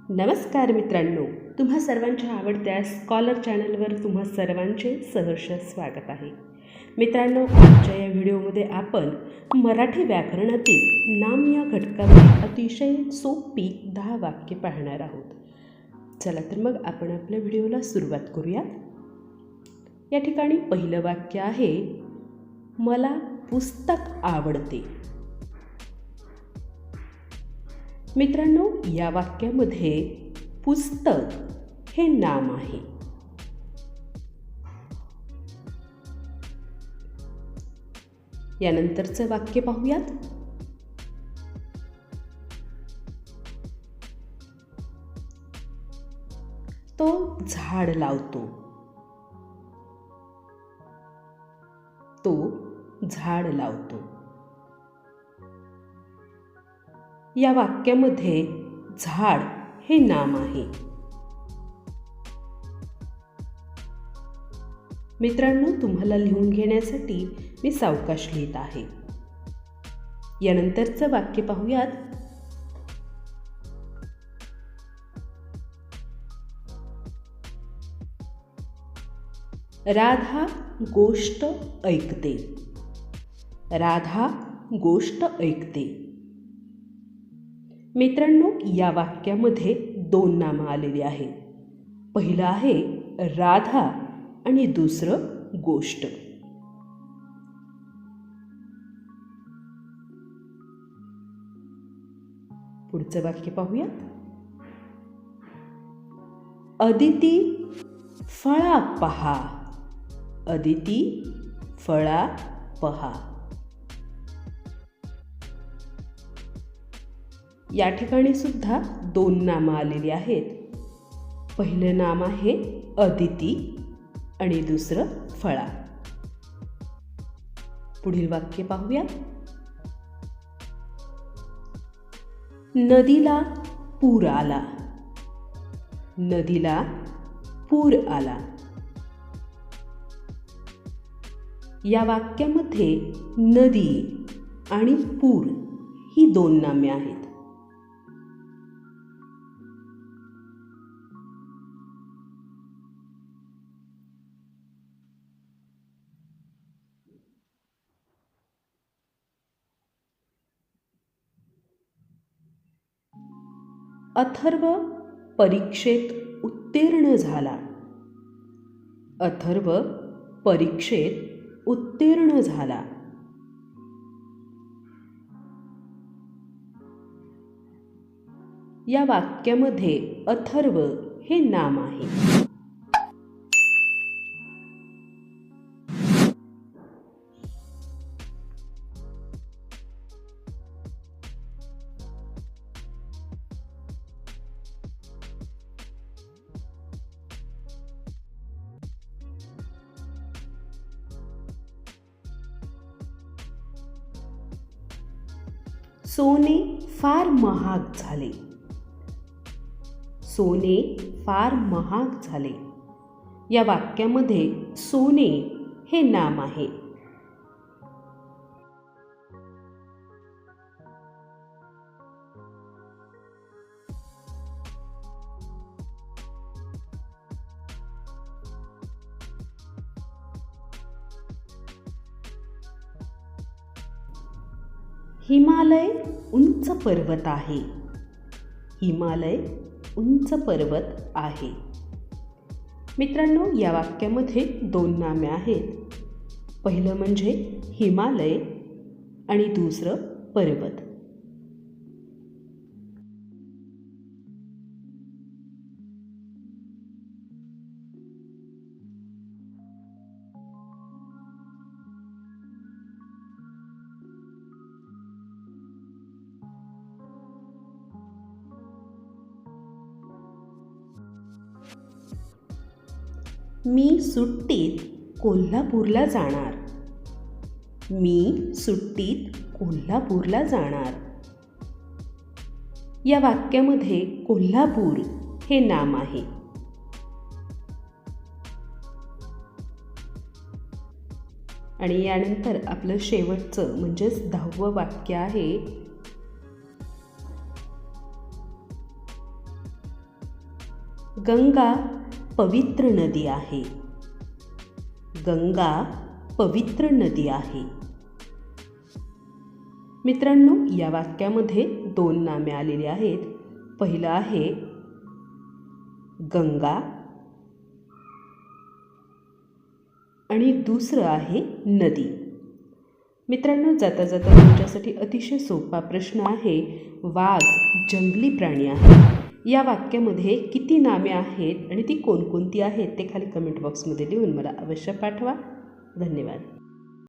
नमस्कार मित्रांनो, तुम्हा सर्वांच्या आवडत्या स्कॉलर चॅनलवर तुम्हा सर्वांचे सहर्ष स्वागत आहे. मित्रांनो, आजच्या या व्हिडिओमध्ये आपण मराठी व्याकरणातील नाम या घटकावर अतिशय सोपी 10 वाक्ये पाहणार आहोत. चला तर मग आपण आपल्या व्हिडिओला सुरुवात करूयात. या ठिकाणी पहिलं वाक्य आहे, मला पुस्तक आवडते. मित्रांनो, या वाक्यामध्ये पुस्तक हे नाम आहे. यानंतरचं वाक्य पाहूयात. तो झाड लावतो. तो झाड लावतो. या वाक्यामध्ये झाड हे नाम आहे. मित्रांनो, तुम्हाला लिहून घेण्यासाठी मी सावकाश लिहित आहे. यानंतरचं वाक्य पाहूयात. राधा गोष्ट ऐकते. राधा गोष्ट ऐकते. मित्रांनो, या वाक्यामध्ये 2 नामं आलेली आहेत. पहिलं आहे राधा आणि दुसरं गोष्ट. पुढचं वाक्य पाहूया. अदिती फळा पहा. अदिती फळा पहा. या ठिकाणी सुद्धा 2 नामं आलेली आहेत. पहिलं नाम आहे अदिती आणि दुसरं फळा. पुढील वाक्य पाहूया. नदीला पूर आला. नदीला पूर आला. या वाक्यामध्ये नदी आणि पूर ही 2 नामे आहेत. अथर्व परीक्षेत उत्तीर्ण झाला. अथर्व परीक्षेत उत्तीर्ण झाला. या वाक्यामध्ये अथर्व हे नाम आहे. सोने फार महाग झाले. सोने फार महाग झाले. या वाक्यामध्ये सोने हे नाम आहे. हिमालय उंच पर्वत आहे. हिमालय उंच पर्वत आहे. मित्रांनो, या वाक्यामध्ये 2 नामे आहेत. पहिलं म्हणजे हिमालय आणि दुसरं पर्वत. मी सुट्टीत कोल्हापूरला जाणार. मी सुट्टीत कोल्हापूरला जाणार. या वाक्यामध्ये कोल्हापूर हे नाम आहे. आणि यानंतर आपलं शेवटचं म्हणजेच 10वं वाक्य आहे, गंगा पवित्र नदी आहे. गंगा पवित्र नदी आहे. मित्रांनो, या वाक्यामध्ये 2 नामे आलेली आहेत. पहिलं आहे गंगा आणि दुसरं आहे नदी. मित्रांनो, जाता जाता तुमच्यासाठी अतिशय सोपा प्रश्न आहे. वाघ जंगली प्राणी आहे. या वाक्यामध्ये किती नामे आहेत आणि ती कोणकोणती आहेत ते खाली कमेंट बॉक्समध्ये लिहून मला अवश्य पाठवा. धन्यवाद.